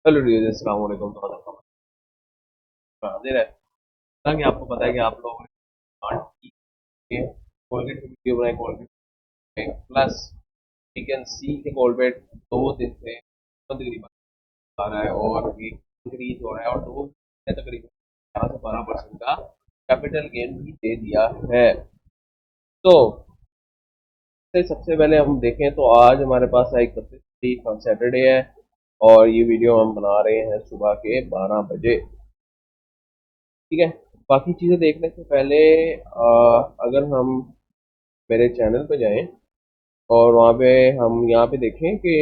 Hello dear, अस्सलाम वालेकुम। तो हाजिर है कि आपको पता है कि आप लोगों ने डिमांड की है कोलगेट की वीडियो बनाए। Colgate plus you can see के कोलगेट 2 दिन से तकरीबन आ रहा है और ये इंक्रीज हो रहा है और 2 तकरीबन 11 से 12% का कैपिटल गेन भी दे दिया है। तो सबसे पहले हम देखें तो आज हमारे पास एक 31 सैटरडे है और ये वीडियो हम बना रहे हैं सुबह के 12 बजे। ठीक है। बाकी चीज़ें देखने से पहले अगर हम मेरे चैनल पे जाएं और वहाँ पे हम यहाँ पे देखें कि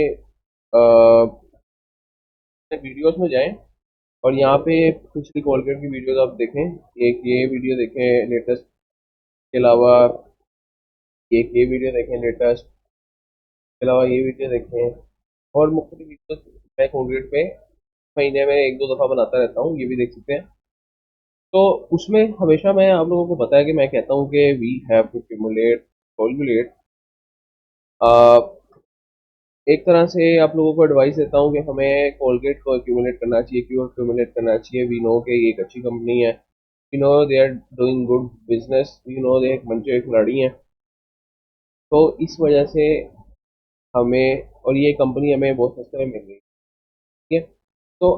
वीडियोस में जाएं और यहाँ पे पिछली कोलगेट की वीडियोस आप देखें। एक ये वीडियो देखें लेटेस्ट, के अलावा एक ये वीडियो देखें लेटेस्ट, के अलावा ये वीडियो देखें और मुख्तलिफ वीडियोस मैं कोलगेट पे महीने में 1-2 दफ़ा बनाता रहता हूँ, ये भी देख सकते हैं। तो उसमें हमेशा मैं आप लोगों को पता है कि मैं कहता हूँ कि we have to cumulate Colgate. एक तरह से आप लोगों को एडवाइस देता हूँ कि हमें कोलगेट को एक्यूमुलेट करना चाहिए। क्यों एक्यूमुलेट करना चाहिए? वी नो कि ये एक अच्छी कंपनी है, we know they are doing good business, we know they एक मंचे खिलाड़ी हैं। तो इस वजह से हमें, और ये कंपनी हमें बहुत सस्ते में मिल गई। ठीक है। तो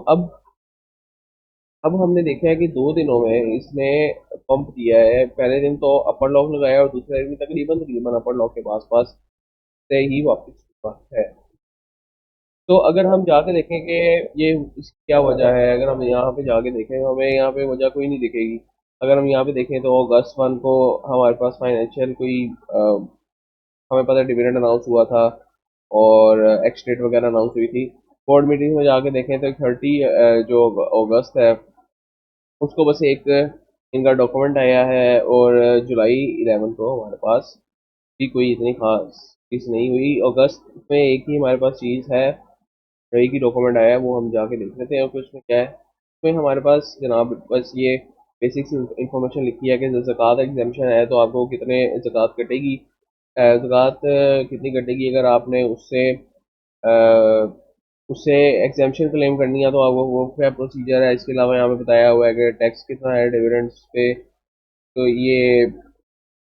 अब हमने देखा है कि 2 दिनों में इसने पंप दिया है। पहले दिन तो अपर लॉक लगाया और दूसरे दिन तकरीबन तकरीबन अपर लॉक के पास पास से ही वापस हुआ है। तो अगर हम जाके देखें कि ये इसकी क्या वजह है, अगर हम यहाँ पे जाके देखें तो हमें यहाँ पे वजह कोई नहीं दिखेगी। अगर हम यहाँ पे देखें तो अगस्त 1 को हमारे पास फाइनेंशियल कोई हमें पता है डिविडेंड अनाउंस हुआ था और एक्स डेट वगैरह अनाउंस हुई थी। बोर्ड मीटिंग में जाके देखें तो 30 जो अगस्त है उसको बस एक इनका डॉक्यूमेंट आया है और जुलाई 11 को हमारे पास भी कोई इतनी खास चीज़ नहीं हुई। अगस्त में एक ही हमारे पास चीज़ है, एक ही डॉक्यूमेंट आया है, वो हम जाके देख लेते हैं कि उसमें क्या है। उसमें हमारे पास जनाब बस ये बेसिक इंफॉर्मेशन लिखी है कि जब ज़कात एग्जेम्पशन है तो आपको कितने ज़कात कटेगी। ज़कात कितनी कटेगी अगर आपने उससे एग्जेम्पशन क्लेम करनी है तो आपको वो क्या प्रोसीजर है। इसके अलावा यहाँ पे बताया हुआ है कि टैक्स कितना है डिविडेंड्स पे। तो ये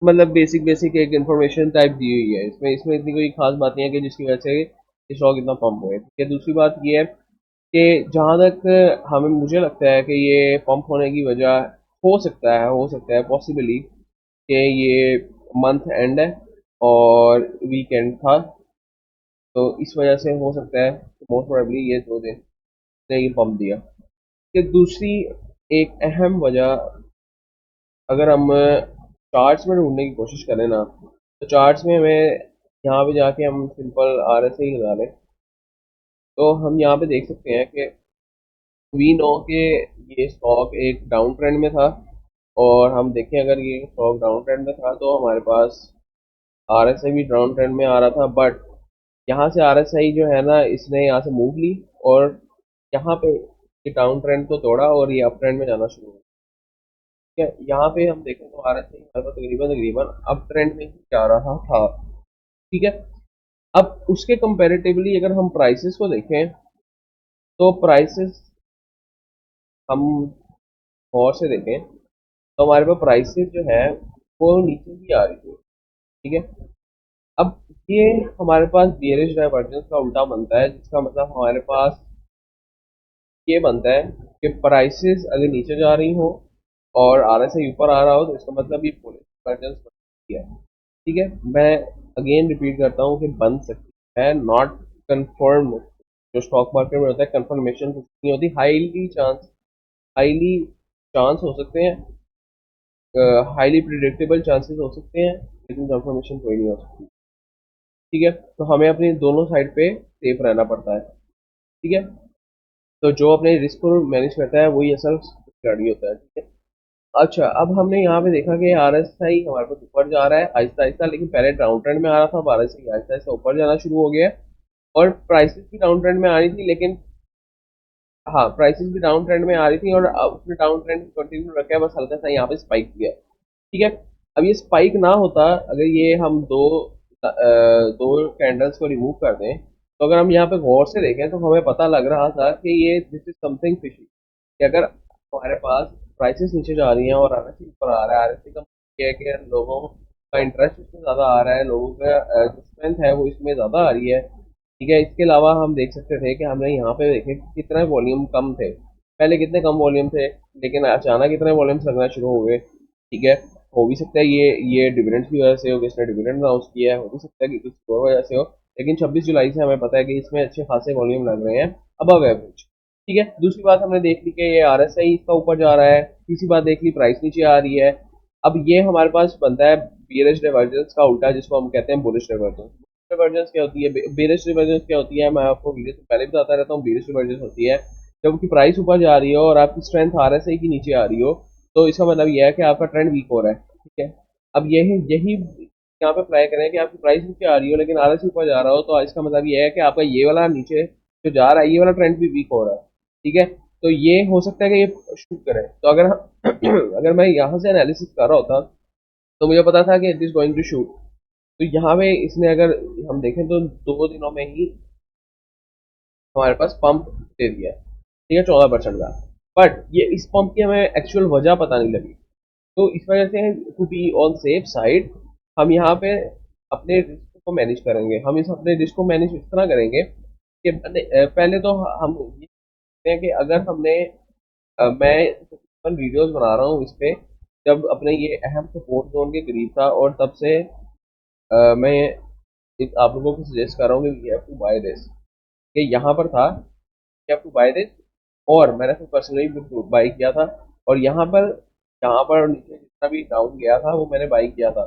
मतलब बेसिक बेसिक एक इन्फॉर्मेशन टाइप दी हुई है। इसमें इसमें इतनी कोई खास बात नहीं है कि जिसकी वजह से ये स्टॉक इतना पंप हुए। ठीक है। दूसरी बात ये है कि जहाँ तक हमें मुझे लगता है कि ये पंप होने की वजह हो सकता है पॉसिबली कि ये मंथ एंड है और वीकेंड था, तो इस वजह से हो सकता है मोस्ट प्रोबेबली ये 2 दिन ने ये पंप दिया। कि दूसरी एक अहम वजह, अगर हम चार्ट्स में ढूंढने की कोशिश करें ना, तो चार्ट्स में हमें यहाँ पे जाके हम सिंपल आर एस आई लगा लें तो हम यहाँ पे देख सकते हैं कि वी नो के ये स्टॉक एक डाउन ट्रेंड में था। और हम देखें अगर ये स्टॉक डाउन ट्रेंड में था तो हमारे पास आर एस आई भी डाउन ट्रेंड में आ रहा था। बट यहाँ से आर एस आई जो है ना, इसने यहाँ से मूव ली और यहाँ पे ये डाउन ट्रेंड को तोड़ा और ये अप ट्रेंड में जाना शुरू हुआ। ठीक है। यहाँ पे हम देखें तो आर एस आई तकरीबन तकरीबन अप ट्रेंड में ही जा रहा था। ठीक है। अब उसके कंपैरेटिवली अगर हम प्राइसेस को देखें तो प्राइसेस हम और से देखें तो हमारे पास प्राइसेस जो है वो नीचे की आ रही थी। ठीक है। अब ये हमारे पास बियरिश डाइवर्जेंस का उल्टा बनता है, जिसका मतलब हमारे पास ये बनता है कि प्राइसेस अगर नीचे जा रही हो और आर एस आई ऊपर आ रहा हो तो इसका मतलब ये बुलिश डाइवर्जेंस बनती है। ठीक है। मैं अगेन रिपीट करता हूँ कि बन सकती है, नॉट कंफर्म। जो स्टॉक मार्केट में होता है कंफर्मेशन कुछ नहीं होती। हाईली चांस हो सकते हैं, हाईली प्रिडिक्टेबल चांसेस हो सकते हैं, लेकिन कंफर्मेशन कोई नहीं हो सकती। ठीक है। तो हमें अपनी दोनों साइड पे सेफ रहना पड़ता है। ठीक है। तो जो अपने रिस्क को मैनेज करता है वही असल खिलाड़ी होता है। ठीक है। अच्छा, अब हमने यहाँ पे देखा कि आर एस आई हमारे पास ऊपर जा रहा है आहिस्ता आहिस्ता, लेकिन पहले डाउन ट्रेंड में आ रहा था। अब R S I Aahista Aahista ऊपर जाना शुरू हो गया है और प्राइसेस भी डाउन ट्रेंड में आ रही थी। लेकिन हाँ, प्राइसेस भी डाउन ट्रेंड में आ रही थी और अब उसने डाउन ट्रेंड कंटिन्यू रखा है, बस हल्का सा यहाँ पे स्पाइक किया है। ठीक है। अब ये स्पाइक ना होता, अगर ये हम दो कैंडल्स को रिमूव कर दें तो अगर हम यहाँ पे गौर से देखें तो हमें पता लग रहा था कि ये दिस इज समथिंग फिशी, कि अगर हमारे पास प्राइसेस नीचे जा रही हैं और आरएससी ऊपर आ रहा है, आरएससी का मतलब ये है कि लोगों का इंटरेस्ट इसमें ज़्यादा आ रहा है, लोगों का जो स्ट्रेंथ है वो इसमें ज़्यादा आ रही है। ठीक है, इसके अलावा हम देख सकते थे कि हमने यहाँ पे देखे कि कितने वॉल्यूम कम थे, पहले कितने कम वॉल्यूम थे, लेकिन अचानक इतने वॉल्यूम्स लगना शुरू हो गए। ठीक है, हो भी सकता है ये डिविडेंड्स की वजह से हो, किसने डिविडेंड अनाउंस किया है, हो भी सकता है कि किसी और वजह से हो, लेकिन 26 जुलाई से हमें पता है कि इसमें अच्छे खासे वॉल्यूम लग रहे हैं अबव एवरेज। ठीक है, दूसरी बात हमने देख ली कि ये आरएसआई इसका ऊपर जा रहा है, तीसरी बात देख ली प्राइस नीचे आ रही है। अब ये हमारे पास बनता है बियरिश डाइवर्जेंस का उल्टा, जिसको हम कहते हैं बुलिश डाइवर्जेंस। डाइवर्जेंस क्या होती है, बेरिश डाइवर्जेंस क्या होती है, मैं आपको वीडियो से पहले बताता रहता हूँ। बेरिश डाइवर्जेंस होती है जब की प्राइस ऊपर जा रही हो और आपकी स्ट्रेंथ आरएसआई की नीचे आ रही हो, तो इसका मतलब यह है कि आपका ट्रेंड वीक हो रहा है। ठीक है, अब यही यही यहाँ पे अप्लाई करें कि आपकी प्राइस नीचे आ रही हो लेकिन आरएसआई ऊपर जा रहा हो, तो इसका मतलब यह है कि आपका ये वाला नीचे जो जा रहा है, ये वाला ट्रेंड भी वीक हो रहा है। ठीक है, तो ये हो सकता है कि ये शूट करे। तो अगर अगर मैं यहाँ से एनालिसिस कर रहा होता तो मुझे पता था कि it is going to shoot, तो यहाँ पे इसने अगर हम देखें तो 2 दिनों में ही हमारे पास पंप दे दिया है। ठीक है, 14% का। बट ये इस पंप की हमें एक्चुअल वजह पता नहीं लगी, तो इस वजह से to be on safe side हम यहाँ पे अपने रिस्क को मैनेज करेंगे। हम इस अपने रिस्क को मैनेज इस तरह करेंगे कि पहले तो हम ये कहते हैं कि अगर हमने मैं तकरीबन वीडियोस बना रहा हूँ इस पे, जब अपने ये अहम सपोर्ट जोन के करीब था, और तब से मैं आप लोगों को सजेस्ट कर रहा हूँ कि we have to buy this, कि यहाँ पर था we have to buy this, और मैंने खुद पर्सनली बाई किया था। और यहाँ पर नीचे जितना भी डाउन गया था वो मैंने बाई किया था।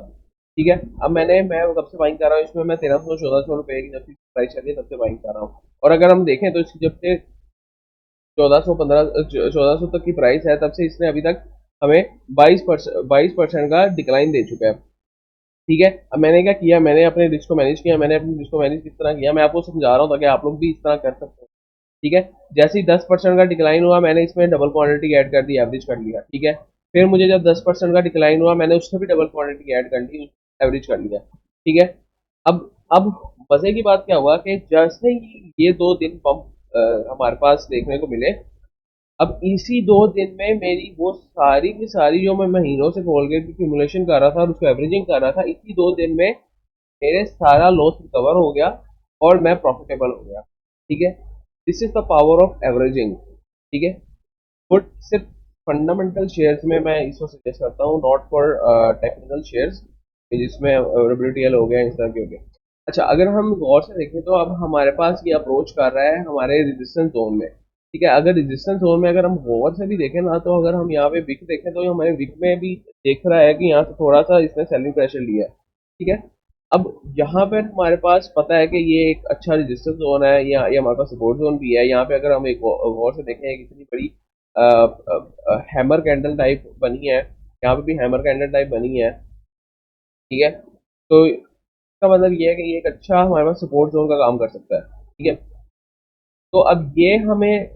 ठीक है, अब मैं कब से बाइंग कर रहा हूँ इसमें, मैं 1300 1400 रुपए की जब से प्राइस चली है तब से बाइंग कर रहा हूँ। और अगर हम देखें तो इसकी जब से 1400 तक की प्राइस है, तब से इसने अभी तक हमें 22% का डिक्लाइन दे चुका है। ठीक है, अब मैंने क्या किया, मैंने अपने रिस्क को मैनेज किया। मैंने अपने रिस्क को मैनेज किस तरह किया, मैं आपको समझा रहा हूँ ताकि आप लोग भी इस तरह कर सकते हो। ठीक है, जैसे ही 10% का डिक्लाइन हुआ, मैंने इसमें डबल क्वांटिटी ऐड कर दी, एवरेज कर लिया। ठीक है, फिर मुझे जब 10% का डिक्लाइन हुआ, मैंने उससे भी डबल क्वांटिटी ऐड कर दी, एवरेज कर लिया। ठीक है, अब मजे की बात क्या हुआ कि जैसे ही ये 2 दिन पंप हमारे पास देखने को मिले, अब इसी 2 दिन में मेरी वो सारी की सारी जो मैं महीनों से कोलगेट की क्यूमुलेशन कर रहा था और उसको एवरेजिंग कर रहा था, इसी 2 दिन में मेरे सारा लॉस रिकवर हो गया और मैं प्रॉफिटेबल हो गया। ठीक है, this is the power of averaging. ठीक है, गुड सिर्फ फंडामेंटल शेयर्स में मैं इसको सजेस्ट करता हूँ, नॉट फॉर टेक्निकल शेयर्स जिसमें WTL हो गया, इस तरह के हो गया। अच्छा, अगर हम गौर से देखें तो अब हमारे पास ये अप्रोच कर रहा है हमारे रेजिस्टेंस जोन में। ठीक है, अगर रेजिस्टेंस जोन में अगर हम गौर से भी देखें ना, तो अगर हम यहाँ पे विक देखें तो हमारे विक में भी देख रहा है कि यहाँ से थोड़ा सा इसने सेलिंग प्रेशर लिया है। ठीक है, अब यहाँ पर हमारे पास पता है कि ये एक अच्छा रेजिस्टेंस जोन है, या ये हमारे पास सपोर्ट जोन भी है। यहाँ पे अगर हम एक गौर से देखें, कितनी बड़ी हैमर कैंडल टाइप बनी है, यहाँ पे भी हैमर कैंडल टाइप बनी है। ठीक है, तो इसका मतलब ये है कि ये एक अच्छा हमारे पास सपोर्ट जोन का काम कर सकता है। ठीक है, तो अब ये हमें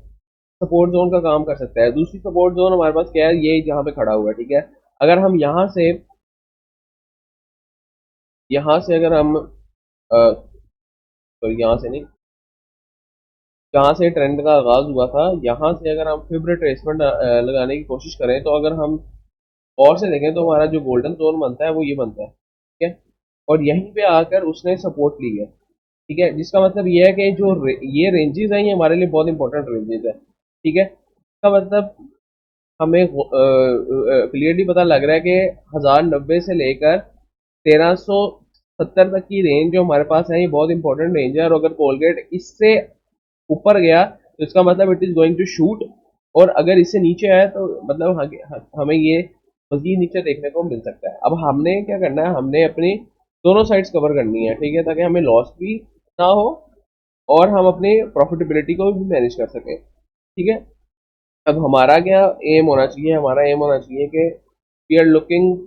सपोर्ट जोन का काम कर सकता है। दूसरी सपोर्ट जोन हमारे पास क्या है, ये जहाँ पे खड़ा हुआ है। ठीक है, अगर हम यहाँ से अगर हम तो यहाँ से नहीं, जहाँ से ट्रेंड का आगाज हुआ था, यहाँ से अगर हम फिर रिट्रेसमेंट लगाने की कोशिश करें, तो अगर हम और से देखें तो हमारा जो गोल्डन जोन बनता है वो ये बनता है। ठीक है, और यहीं पे आकर उसने सपोर्ट ली है। ठीक है, जिसका मतलब ये है कि ये रेंजेस हैं, ये हमारे लिए बहुत इंपॉर्टेंट रेंजेस है। ठीक है, इसका मतलब हमें क्लियरली पता लग रहा है कि 1090 से लेकर 1370 तक की रेंज जो हमारे पास है, ये बहुत इंपॉर्टेंट रेंज है। और अगर कोलगेट इससे ऊपर गया तो इसका मतलब it is going to shoot, और अगर इससे नीचे आया तो मतलब हमें ये मजीद नीचे देखने को मिल सकता है। अब हमने क्या करना है, हमने अपनी दोनों साइड्स कवर करनी है। ठीक है, ताकि हमें लॉस भी ना हो और हम अपनी प्रॉफिटेबिलिटी को भी मैनेज कर सकें। ठीक है, अब हमारा क्या एम होना चाहिए, हमारा एम होना चाहिए कि वी आर लुकिंग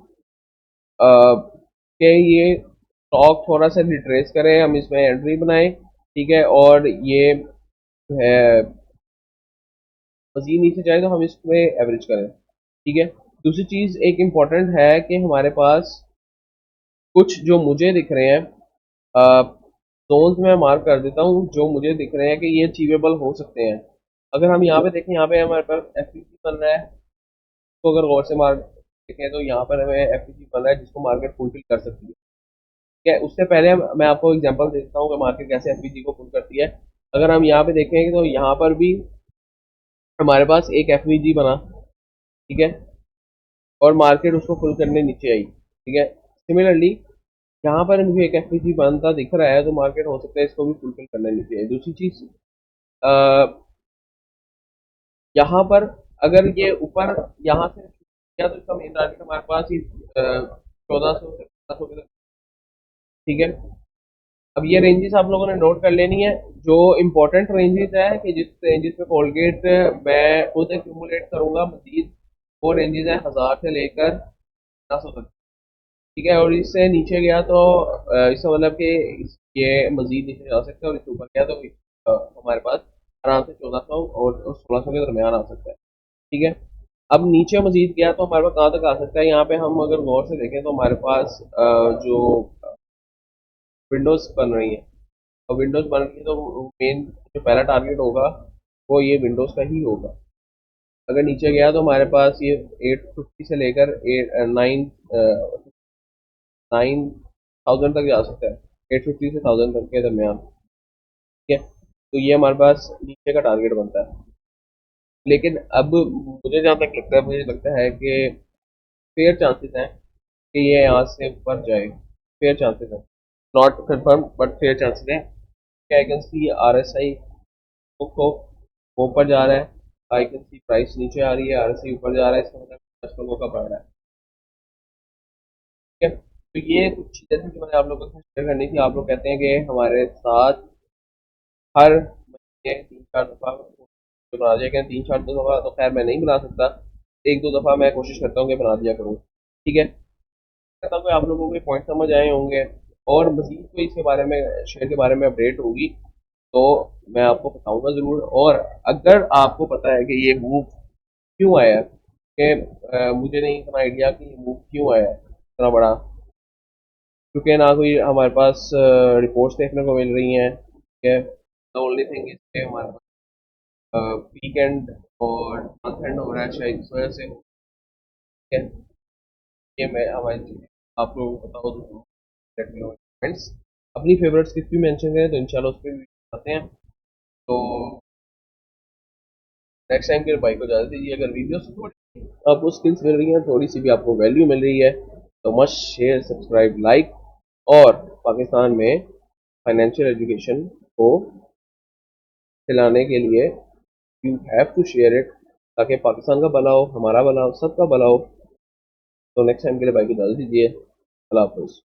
कि ये स्टॉक थोड़ा सा रिट्रेस करें, हम इसमें एंट्री बनाएं। ठीक है, और ये जो है मजीद नीचे जाए तो हम इसमें एवरेज करें। ठीक है, दूसरी चीज़ एक इम्पॉर्टेंट है कि हमारे पास कुछ जो मुझे दिख रहे हैं जोन्स में मार्क कर देता हूँ जो मुझे दिख रहे हैं कि ये अचीवेबल हो सकते हैं। अगर हम यहाँ पे देखें, यहाँ पे हमारे पास एफपीजी बन रहा है, तो अगर गौर से मार्क देखें तो यहाँ पर हमें एफपीजी बन रहा है जिसको मार्केट फुलफिल कर सकती है। ठीक है, उससे पहले मैं आपको एग्जांपल देता हूँ कि मार्केट कैसे एफपीजी को फुल करती है। अगर हम यहाँ पे देखेंगे तो यहाँ पर भी हमारे पास एक एफपीजी बना, ठीक है, और मार्केट उसको फुल करने नीचे आई। ठीक है, सिमिलरली यहाँ पर मुझे एक एफपीजी बनता दिख रहा है, तो मार्केट हो सकता है इसको भी फुलफिल करने नीचे आई। दूसरी चीज, यहाँ पर अगर ये ऊपर यहाँ से किया तो इसका मेन टारगेट हमारे पास ही 1400 से 1500 के, ठीक है। अब ये रेंजेस आप लोगों ने नोट कर लेनी है। जो इम्पोर्टेंट रेंजेस है कि जिस रेंजेस में कोलगेट मैं खुद एक्यूमुलेट करूंगा मजीद, वो रेंजेस है 1000 से लेकर 1500 तक। ठीक है, और इससे नीचे गया तो इसका मतलब कि ये मजीद नीचे जा सकता है, और इससे ऊपर गया तो हमारे पास आराम से 1400 और 1600 के दरमियान आ सकता है। ठीक है, अब नीचे मजीद गया तो हमारे पास कहाँ तक आ सकता है। यहाँ पे हम अगर गौर से देखें तो हमारे पास जो विंडोज बन रही है, और विंडोज बन रही है तो मेन जो पहला टारगेट होगा वो ये विंडोज का ही होगा। अगर नीचे गया तो हमारे पास ये 850 से लेकर 9,000 तक जा सकता है, 850 से 1000 तक के दरमियान। ठीक है, तो ये हमारे पास नीचे का टारगेट बनता है। लेकिन अब मुझे जहाँ तक लगता है, मुझे लगता है कि फेयर चांसेस हैं कि ये यहाँ से ऊपर जाए। फेयर चांसेस हैं, not confirm but fair chances हैं। आई कैन सी RSI को वो ऊपर जा रहा है, आई कैन सी प्राइस नीचे आ रही है, RSI ऊपर जा रहा है, इसका मतलब आजकल मौका बढ़ रहा है। ठीक है, तो ये कुछ चीज़ें थी जो मैंने आप लोगों को शेयर करनी थी। आप लोग कहते हैं कि हमारे साथ हर महीने 3-4 दफ़ा बना दिया करें। 3-4 दफ़ा तो खैर मैं नहीं बना सकता, 1-2 दफ़ा मैं कोशिश करता हूँ कि बना दिया करूँ। ठीक है, करता हूँ कि आप लोगों के पॉइंट समझ आए होंगे, और मजीद कोई इसके बारे में, शेयर के बारे में अपडेट होगी तो मैं आपको बताऊंगा ज़रूर। और अगर आपको पता है कि ये मूव क्यों आया, कि मुझे नहीं इतना आइडिया कि ये मूव क्यों आया इतना बड़ा, क्योंकि ना कोई हमारे पास रिपोर्ट्स देखने को मिल रही हैं। ठीक है, द ओनली थिंग इज कि हमारे पास वीकेंड और मंथ एंड हो रहा है, शायद इस वजह से। ठीक है, ये मैं हमारी आप लोगों को बताओ तो लेट मी नो फ्रेंड्स। अपनी फेवरेट स्किप भी मेंशन करें तो इंशाल्लाह उस पर भी आते हैं। तो नेक्स्ट टाइम के भाई को ज़्यादा दीजिए। अगर वीडियो से थोड़ी आपको स्किल्स मिल रही हैं, थोड़ी सी भी आपको वैल्यू मिल रही है, तो मस्ट शेयर, सब्सक्राइब, लाइक। और पाकिस्तान में फाइनेंशियल एजुकेशन को फैलाने के लिए you have to share it, ताकि पाकिस्तान का भला हो, हमारा भला हो, सबका भला हो। तो नेक्स्ट टाइम के लिए भाई को इजाज़त दीजिए। अल्लाह हाफ़िज़।